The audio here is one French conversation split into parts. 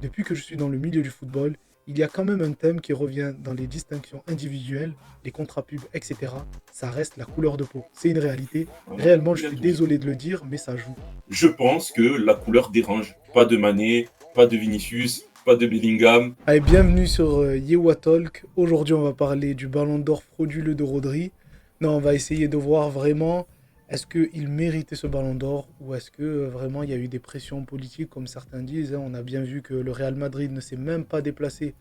Depuis que je suis dans le milieu du football, il y a quand même un thème qui revient dans les distinctions individuelles, les contrats pubs, etc. Ça reste la couleur de peau. C'est une réalité. Voilà, Réellement, je il a suis tout dit. désolé de le dire, mais ça joue. Je pense que la couleur dérange. Pas de Mané, pas de Vinicius, pas de Bellingham. Allez, bienvenue sur Yewa Talk. Aujourd'hui, on va parler du ballon d'or frauduleux de Rodri. Non, on va essayer de voir vraiment est-ce qu'il méritait ce ballon d'or ou est-ce que vraiment il y a eu des pressions politiques, comme certains disent, hein. On a bien vu que le Real Madrid ne s'est même pas déplacé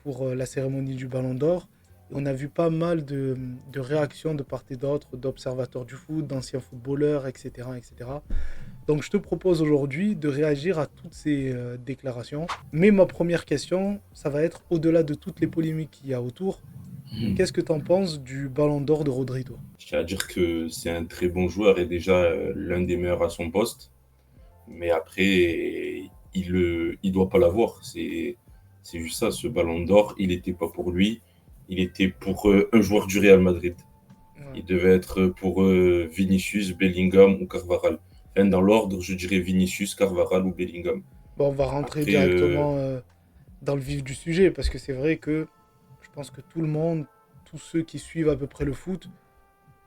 pour la cérémonie du Ballon d'Or. Et on a vu pas mal de réactions de part et d'autre, d'observateurs du foot, d'anciens footballeurs, etc., etc. Donc je te propose aujourd'hui de réagir à toutes ces déclarations. Mais ma première question, ça va être au-delà de toutes les polémiques qu'il y a autour. Qu'est-ce que tu en penses du Ballon d'Or de Rodri, toi? Je tiens à dire que c'est un très bon joueur et déjà l'un des meilleurs à son poste. Mais après, il doit pas l'avoir. C'est juste ça, ce ballon d'or, il n'était pas pour lui. Il était pour un joueur du Real Madrid. Ouais. Il devait être pour Vinicius, Bellingham ou Carvajal. Enfin, dans l'ordre, je dirais Vinicius, Carvajal ou Bellingham. Bon, on va rentrer Après, directement dans le vif du sujet parce que c'est vrai que je pense que tout le monde, tous ceux qui suivent à peu près le foot,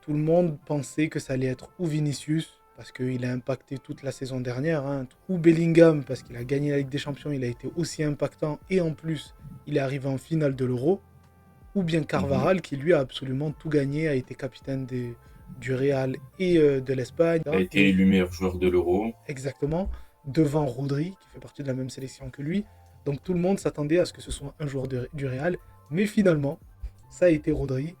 tout le monde pensait que ça allait être ou Vinicius, parce qu'il a impacté toute la saison dernière, hein, ou Bellingham, parce qu'il a gagné la Ligue des Champions, il a été aussi impactant, et en plus, il est arrivé en finale de l'Euro, ou bien mhm, Carvajal, qui lui a absolument tout gagné, a été capitaine du Real et de l'Espagne, a hein, été élu meilleur joueur de l'Euro. exactement, devant Rodri, qui fait partie de la même sélection que lui. Donc tout le monde s'attendait à ce que ce soit un joueur du Real, mais finalement, ça a été Rodri.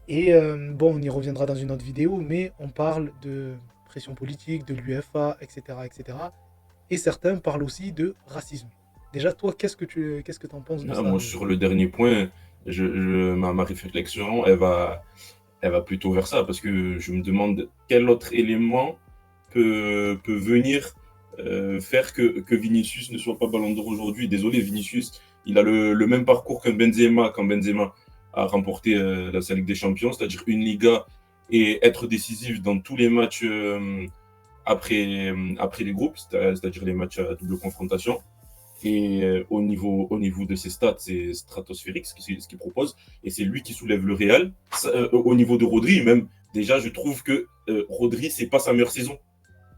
Et bon, on y reviendra dans une autre vidéo, mais on parle de pression politique, de l'UEFA, etc., etc. Et cetera. Et certains parlent aussi de racisme. Déjà, toi, qu'est-ce que tu en penses de Ah, ça moi, sur le dernier point, ma réflexion, elle va plutôt vers ça, parce que je me demande quel autre élément peut venir faire que Vinicius ne soit pas Ballon d'Or aujourd'hui. Désolé, Vinicius, il a le même parcours qu'un Benzema quand Benzema a remporté la Ligue des Champions, c'est-à-dire une Liga et être décisif dans tous les matchs après les groupes, c'est-à-dire les matchs à double confrontation. Et au niveau de ses stats, c'est stratosphérique ce qu'il propose. Et c'est lui qui soulève le Real. Au niveau de Rodri, même, déjà, je trouve que Rodri, c'est pas sa meilleure saison.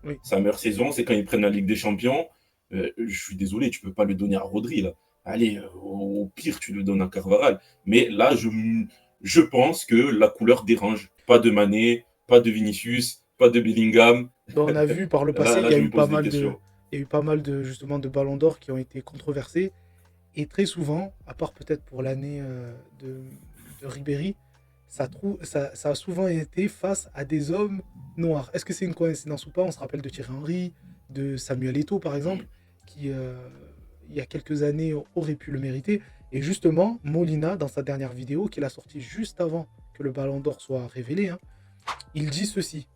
Oui. Sa meilleure saison, c'est quand ils prennent la Ligue des Champions. Je suis désolé, tu peux pas le donner à Rodri, là. Allez, au pire, tu le donnes à Carvajal. Mais là, je pense que la couleur dérange. Pas de Mané, pas de Vinicius, pas de Bellingham. Bon, on a vu par le passé, il y a Je eu me pas pose des mal de, questions. il y a eu pas mal de justement de ballons d'or qui ont été controversés. Et très souvent, à part peut-être pour l'année de Ribéry, ça a souvent été face à des hommes noirs. Est-ce que c'est une coïncidence ou pas? On se rappelle de Thierry Henry, de Samuel Eto'o par exemple, qui il y a quelques années aurait pu le mériter. Et justement, Molina, dans sa dernière vidéo, qu'il a sortie juste avant que le Ballon d'Or soit révélé, hein, il dit ceci.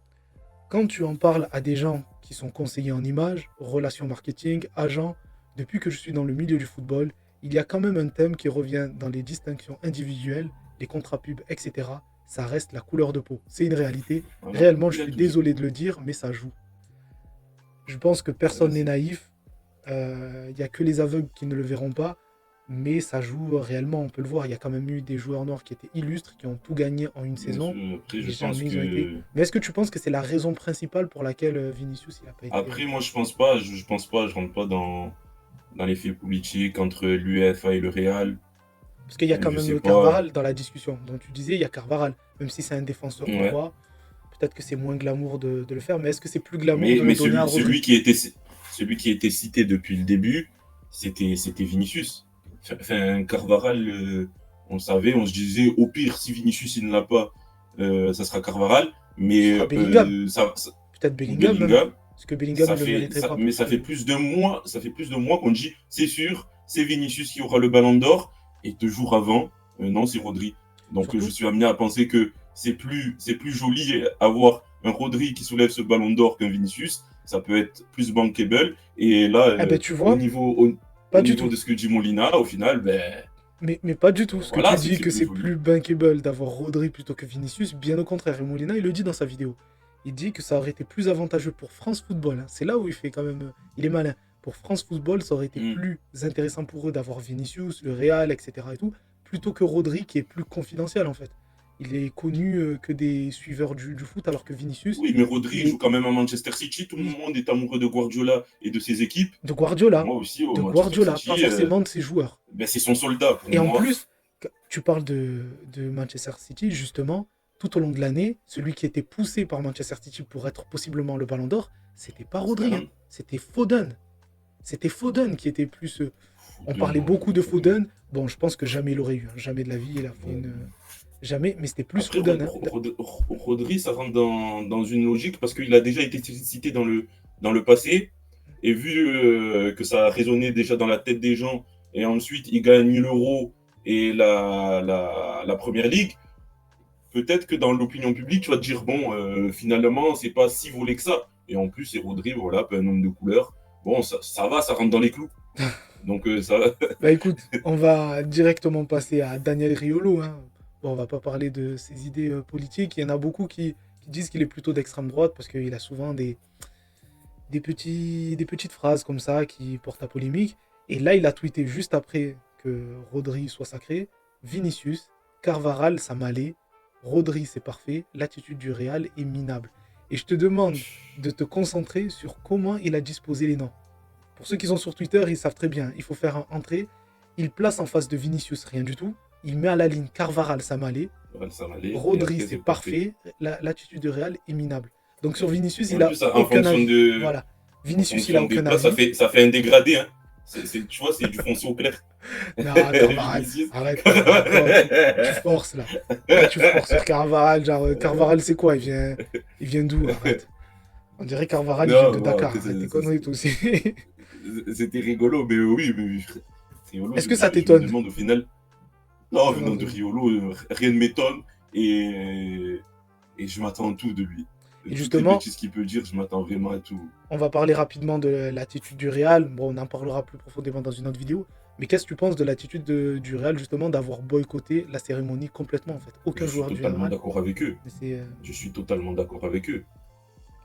Quand tu en parles à des gens qui sont conseillers en images, relations marketing, agents, depuis que je suis dans le milieu du football, il y a quand même un thème qui revient dans les distinctions individuelles, les contrats pubs, etc. Ça reste la couleur de peau. C'est une réalité. Voilà, Réellement, je il a suis tout dit. désolé de le dire, mais ça joue. Je pense que personne n'est naïf. Il n'y a que les aveugles qui ne le verront pas. Mais ça joue réellement, on peut le voir. Il y a quand même eu des joueurs noirs qui étaient illustres, qui ont tout gagné en une Bien saison. sûr, après, Et je pense jamais ils ont été. que. Mais est-ce que tu penses que c'est la raison principale pour laquelle Vinicius n'a pas été. Après, moi, je pense pas. Je pense pas. Je rentre pas dans les faits politiques entre l'UEFA et le Real. Parce qu'il y a quand Je sais même pas. Carvaral dans la discussion. Donc tu disais, il y a Carvaral. Même si c'est un défenseur Ouais. droit, peut-être que c'est moins glamour de le faire. Mais est-ce que c'est plus glamour de le Mais donner à Rodri? celui qui était cité depuis le début, c'était Vinicius. Enfin, Carvaral, on le savait, on se disait, au pire, si Vinicius il ne l'a pas, ça sera Carvaral. Ce Mais sera Bellingham. Peut-être ou Bellingham même. Bellingham, Parce que Bellingham, il le mériterait pas mais plus que. ça fait plus de mois qu'on dit, c'est sûr, c'est Vinicius qui aura le ballon d'or. Et 2 jours avant, non, c'est Rodri. Donc je Surtout, suis amené à penser que c'est plus joli avoir un Rodri qui soulève ce ballon d'or qu'un Vinicius. Ça peut être plus bankable. Et là, eh ben tu vois, pas au du niveau tout. de ce que dit Molina, au final, ben Mais pas du tout. Ce que tu voilà, c'est que dis c'est que plus c'est joli. plus bankable d'avoir Rodri plutôt que Vinicius, bien au contraire. Et Molina, il le dit dans sa vidéo. Il dit que ça aurait été plus avantageux pour France Football, hein. C'est là où il fait quand même. Il est malin. pour France Football, ça aurait été Hmm. plus intéressant pour eux d'avoir Vinicius, le Real, etc. et tout, plutôt que Rodri qui est plus confidentiel en fait. Il est connu que des suiveurs du foot, alors que Vinicius, Oui, mais Rodri il joue est, quand même à Manchester City. Tout le oui, monde est amoureux de Guardiola et de ses équipes. de Guardiola, Moi aussi, au Manchester Pas City, forcément de ses joueurs. ben, c'est son soldat pour Et en moi. plus, tu parles de Manchester City, justement, tout au long de l'année, celui qui était poussé par Manchester City pour être possiblement le Ballon d'Or, c'était pas C'était Rodri, hein, Haaland. c'était Foden. C'était Foden qui était plus. On Foden, parlait non, beaucoup de Foden. Foden. Bon, je pense que jamais il l'aurait eu, hein. Jamais de la vie, il a fait Ouais. une. Jamais, mais c'était plus Après, Foden, hein. Rodri, ça rentre dans une logique parce qu'il a déjà été cité dans le passé. Et vu que ça a résonné déjà dans la tête des gens, et ensuite il gagne l'Euro et la Première Ligue, peut-être que dans l'opinion publique, tu vas te dire, bon, finalement, c'est pas si volé que ça. Et en plus, c'est Rodri, voilà, un homme de couleur. Bon, ça va, ça rentre dans les clous. Donc, ça va. Bah écoute, on va directement passer à Daniel Riolo, hein. Bon, on va pas parler de ses idées politiques. Il y en a beaucoup qui disent qu'il est plutôt d'extrême droite parce qu'il a souvent des petites phrases comme ça qui portent à polémique. Et là, il a tweeté juste après que Rodri soit sacré: Vinicius, Carvaral, ça m'allait. Rodri, c'est parfait. L'attitude du Real est minable. Et je te demande de te concentrer sur comment il a disposé les noms. Pour ceux qui sont sur Twitter, ils savent très bien. Il faut faire un entrée. Il place en face de Vinicius rien du tout. Il met à la ligne Carvaral, ça m'allait. Voilà, ça va aller. Et Rodri, après, c'est c'est parfait. parfait. L'attitude du Real est minable. Donc sur Vinicius, Et il en a plus, aucun avis. Voilà. en Vinicius, il a fonction des aucun places, ça avis. fait, ça fait un dégradé. Hein. Tu vois, c'est du foncé au clair. Non, Carvaral, Vinicius. arrête Carvaral. Tu forces là. Là, tu forces sur Carvaral. Genre, Carvaral, c'est quoi? Il vient d'où? Arrête. On dirait Carvaral, il vient Non, de bon, Dakar. après, Arrête tes conneries, toi aussi. c'était rigolo, mais oui, mais c'est rigolo. Est-ce que ça Je me t'étonne? demande au final. Non, Venant venant de de- Riolo, rien ne m'étonne. Et, et je m'attends à tout de lui. Et Toutes les justement, bêtises qu'il peut dire, je m'attends vraiment à tout. on va parler rapidement de l'attitude du Real. Bon, on en parlera plus profondément dans une autre vidéo. Mais qu'est-ce que tu penses de l'attitude du Real, justement, d'avoir boycotté la cérémonie complètement, en fait? Je Aucun suis joueur du totalement Real. d'accord avec eux. Mais c'est. Je suis totalement d'accord avec eux.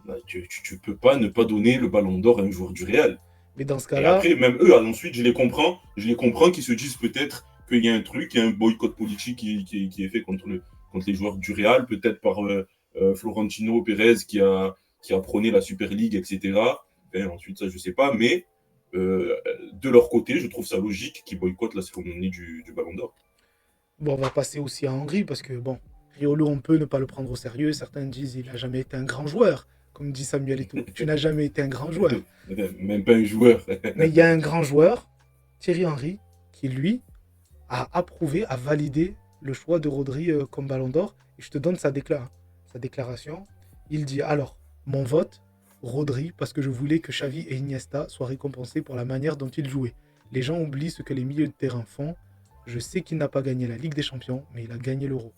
Bah, tu peux pas ne pas donner le ballon d'or à un joueur du Real. Mais dans ce Et cas-là, après, même eux, ensuite, je les comprends qu'ils se disent peut-être qu'il y a un truc, il y a un boycott politique qui est fait contre les joueurs du Real, peut-être par Florentino Pérez qui a prôné la Super League, etc. Et ensuite, ça, je sais pas, mais de leur côté, je trouve ça logique qu'ils boycottent la cérémonie du ballon d'or. bon, on va passer aussi à Henry, parce que, bon, Riolo, on peut ne pas le prendre au sérieux. Certains disent qu'il n'a jamais été un grand joueur, comme dit Samuel Eto'o. Tu n'as jamais été un grand joueur. Même pas un joueur. Mais il y a un grand joueur, Thierry Henry, qui, lui, a approuvé, a validé le choix de Rodri comme Ballon d'Or. Et je te donne sa déclaration. Il dit alors, mon vote, Rodri, parce que je voulais que Xavi et Iniesta soient récompensés pour la manière dont ils jouaient. Les gens oublient ce que les milieux de terrain font. Je sais qu'il n'a pas gagné la Ligue des Champions, mais il a gagné l'Euro.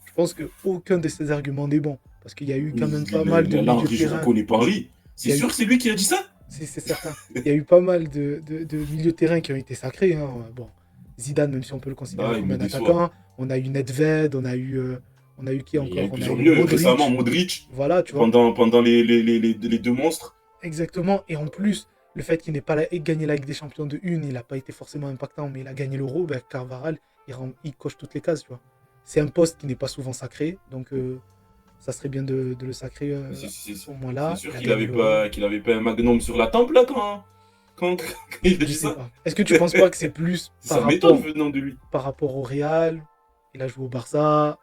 Je pense qu'aucun de ces arguments n'est bon, parce qu'il y a eu quand même pas mal de Là, milieux de Henri, je ne terrain. reconnais pas Henri. Il y C'est a eu sûr que c'est lui qui a dit ça? C'est certain. Il y a eu pas mal de milieux de terrain qui ont été sacrés, hein. Bon, Zidane, même si on peut le considérer Ah, il comme me un déçoit. attaquant. On a eu Nedved, on a eu qui Mais il y a encore? eu On a plusieurs eu milieux. Récemment, Modric. Modric, Voilà, tu vois. pendant les deux monstres. Exactement. Et en plus, le fait qu'il n'ait pas gagné la Ligue des Champions de une, il n'a pas été forcément impactant, mais il a gagné l'Euro, ben, Carvaral, il coche toutes les cases, tu vois. C'est un poste qui n'est pas souvent sacré, donc ça serait bien de le sacrer au moins C'est là. sûr Il a qu'il gagné n'avait l'Euro. pas un magnum sur la tempe, là, quand il a Je dit sais ça. pas. Est-ce que tu penses pas que c'est plus Ça m'étonne venant de lui. par rapport au Real? Il a joué au Barça.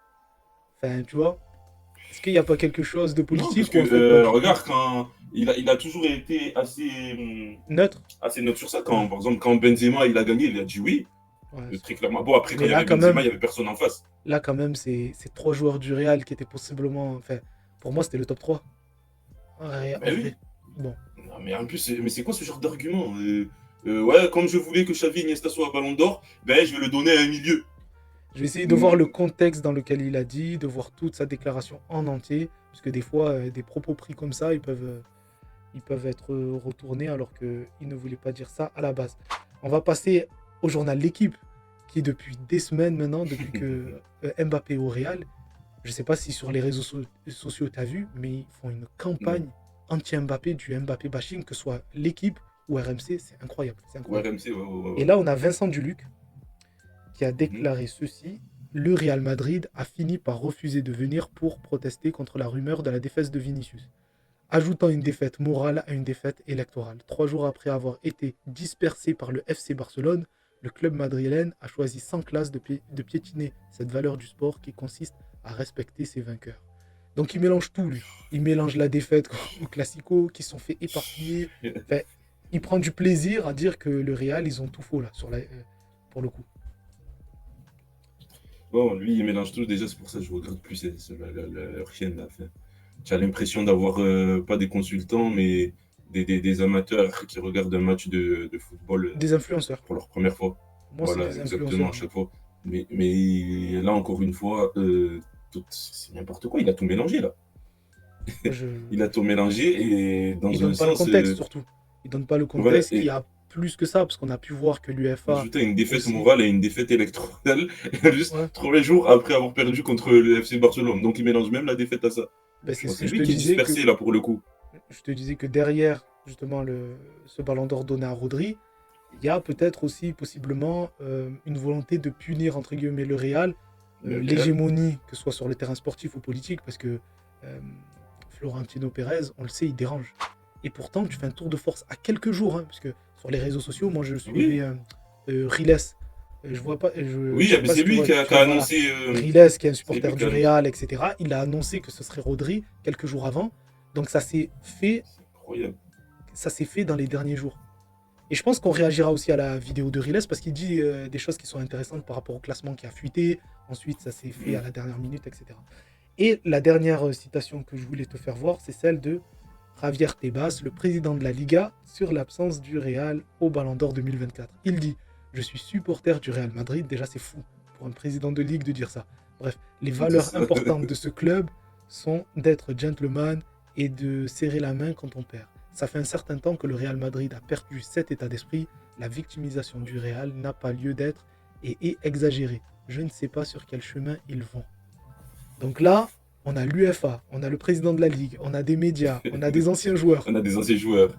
Enfin, tu vois. Est-ce qu'il n'y a pas quelque chose de Non, parce politique que, ou en fait pas du tout? regarde, quand il a toujours été Neutre. assez neutre sur ça. Ouais. Par exemple, quand Benzema il a gagné, il a dit oui, Ouais. très clairement. Bon, après, quand Mais il y avait Benzema, il n'y avait personne en face. là quand même, c'est trois joueurs du Real qui étaient possiblement. Enfin, pour moi, c'était le top 3. Ouais, en Ben vrai. oui. Bon. Non, mais en plus, mais c'est quoi ce genre d'argument? Ouais, comme je voulais que Xavi Iniesta soit à Ballon d'Or, ben je vais le donner à un milieu. Je vais essayer de voir le contexte dans lequel il a dit, de voir toute sa déclaration en entier. Parce que des fois, des propos pris comme ça, ils peuvent être retournés alors qu'il ne voulait pas dire ça à la base. On va passer au journal L'équipe, qui depuis des semaines maintenant, depuis que Mbappé est au Real, je ne sais pas si sur les réseaux sociaux tu as vu, mais ils font une campagne anti-Mbappé, du Mbappé bashing, que ce soit L'équipe ou RMC, c'est incroyable. C'est Ouais, incroyable. RMC, ouais, ouais, Et ouais. là, on a Vincent Duluc qui a Mhm. déclaré ceci. Le Real Madrid a fini par refuser de venir pour protester contre la rumeur de la défaite de Vinicius, ajoutant une défaite morale à une défaite électorale. 3 jours après avoir été dispersé par le FC Barcelone, le club madrilène a choisi sans classe de piétiner cette valeur du sport qui consiste à respecter ses vainqueurs. Donc il mélange tout, lui. Il mélange la défaite au Classico, qui se sont fait éparpiller. Enfin, il prend du plaisir à dire que le Real, ils ont tout faux, là, pour le coup. Bon, lui, il mélange tout. Déjà, c'est pour ça que je regarde plus leur chaîne. Là. Enfin, j'ai l'impression d'avoir pas des consultants, mais des amateurs qui regardent un match de football Des influenceurs. pour leur première fois. Moi, c'est Voilà, des exactement, influenceurs, à moi. chaque fois. Mais là, encore une fois, c'est n'importe quoi. Il a tout mélangé, là. Moi, je... Il a tout mélangé et Il dans un donne pas le sens, contexte, surtout. Il donne pas le voilà, contexte qu'il y et a plus que ça, parce qu'on a pu voir que l'UEFA ajouter une défaite aussi. morale et une défaite électorale juste Ouais, 3 jours après avoir perdu contre le FC Barcelone. Donc il mélange même la défaite à ça. ben, Je c'est pense ce que que c'est je te lui qui est disais que dispersé là pour le coup. derrière justement ce ballon d'or donné à Rodri, il y a peut-être aussi possiblement une volonté de punir entre guillemets le Real, Le Real, l'hégémonie, que ce soit sur le terrain sportif ou politique, parce que euh, Florentino Pérez, on le sait, il dérange. Et pourtant, tu fais un tour de force à quelques jours, hein, parce que sur les réseaux sociaux, moi je suivais oui, Riles. Je vois pas, je oui, sais mais pas c'est si lui tu qui vois, a voilà. annoncé. Riles, qui est un C'est supporter lui qui du a annoncé. Real, etc., il a annoncé que ce serait Rodri quelques jours avant. Donc C'est incroyable. ça s'est fait dans les derniers jours. Et je pense qu'on réagira aussi à la vidéo de Riles parce qu'il dit des choses qui sont intéressantes par rapport au classement qui a fuité. Ensuite, ça s'est fait à Mm. la dernière minute, etc. Et la dernière citation que je voulais te faire voir, c'est celle de Javier Tebas, le président de la Liga, sur l'absence du Real au Ballon d'Or 2024. Il dit: Je suis supporter du Real Madrid. Déjà, c'est fou pour un président de ligue de dire ça. Bref, les C'est valeurs ça. importantes de ce club sont d'être gentleman et de serrer la main quand on perd. Ça fait un certain temps que le Real Madrid a perdu cet état d'esprit. La victimisation du Real n'a pas lieu d'être et est exagérée. Je ne sais pas sur quel chemin ils vont. Donc là, on a l'UEFA, on a le président de la Ligue, on a des médias, on a des anciens joueurs. On a des anciens joueurs.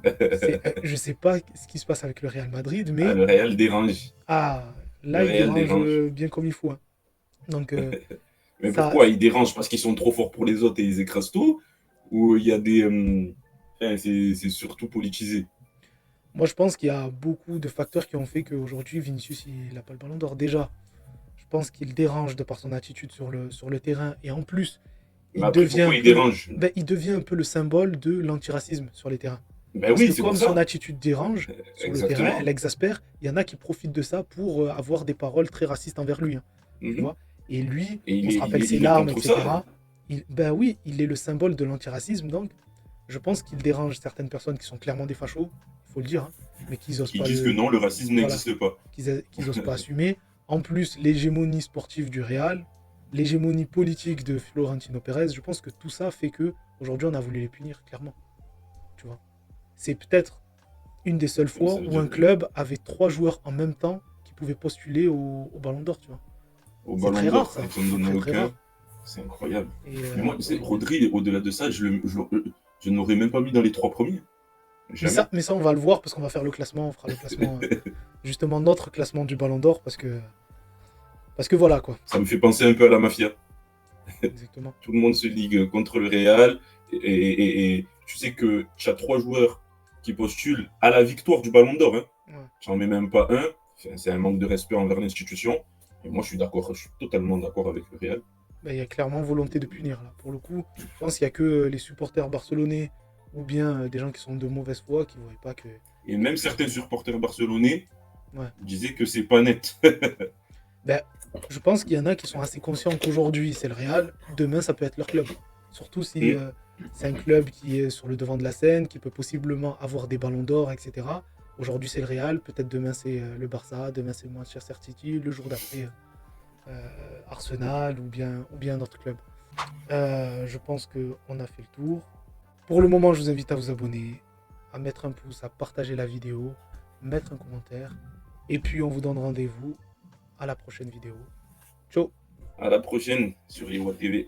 Je ne sais pas ce qui se passe avec le Real Madrid, Ah, mais le Real dérange. ah, Le là, il Real dérange dérange. bien comme il faut, hein. Donc, Mais ça, pourquoi? Ils dérangent parce qu'ils sont trop forts pour les autres et ils écrasent tout? Ou il y a des. Enfin, c'est surtout politisé. moi, je pense qu'il y a beaucoup de facteurs qui ont fait qu'aujourd'hui, Vinicius, il n'a pas le ballon d'or. Déjà, je pense qu'il dérange de par son attitude sur le terrain. Et en plus, Mais après, pourquoi ils dérangent? il devient un peu le symbole de l'antiracisme sur les terrains. Ben Parce que oui, c'est pour comme son ça. attitude dérange sur le terrain, elle Exactement. exaspère, il y en a qui profitent de ça pour avoir des paroles très racistes envers lui, hein, tu Mhm. vois. Et lui, Et on se rappelle ses il est larmes, contre ça. etc. Ben oui, il est le symbole de l'antiracisme, donc je pense qu'il dérange certaines personnes qui sont clairement des fachos, il faut le dire, hein, mais qui n'osent Qui pas disent que non, le racisme voilà, n'existe pas. qu'ils osent pas assumer. En plus, l'hégémonie sportive du Real, l'hégémonie politique de Florentino Pérez, je pense que tout ça fait que aujourd'hui on a voulu les punir, clairement. Tu vois. C'est peut-être une des seules Donc, ça fois veut où dire un club avait 3 joueurs en même temps qui pouvaient postuler au Ballon d'Or, tu vois. au C'est ballon très rare, d'or, ça. et qu'on ne C'est donne très très aucun. rare. C'est incroyable. Et Mais moi, donc, Rodri, au-delà de ça, je n'aurais même pas mis dans les 3 premiers. Jamais. mais ça, on va le voir parce qu'on va faire le classement. On fera le classement, justement, notre classement du Ballon d'Or parce que voilà, quoi. Ça me fait penser un peu à la mafia. Exactement. Tout le monde se ligue contre le Real. Et tu sais que tu as 3 joueurs qui postulent à la victoire du Ballon d'Or. Hein. Ouais. J'en mets même pas un. Enfin, c'est un manque de respect envers l'institution. Et moi, je suis d'accord. Je suis totalement d'accord avec le Real. Ben, il y a clairement volonté de punir, là. Pour le coup, je pense qu'il n'y a que les supporters barcelonais ou bien des gens qui sont de mauvaise foi qui ne voient pas que. Et même certains supporters barcelonais Ouais. disaient que c'est pas net. Ben, je pense qu'il y en a qui sont assez conscients qu'aujourd'hui c'est le Real, demain ça peut être leur club. Surtout si Mm. c'est un club qui est sur le devant de la scène, qui peut possiblement avoir des ballons d'or, etc. Aujourd'hui c'est le Real, peut-être demain c'est le Barça, demain c'est Manchester City, le jour d'après Arsenal ou bien un autre club. Je pense qu'on a fait le tour. Pour le moment, je vous invite à vous abonner, à mettre un pouce, à partager la vidéo, mettre un commentaire. Et puis on vous donne rendez-vous à la prochaine vidéo. Ciao. À la prochaine sur Iwa TV.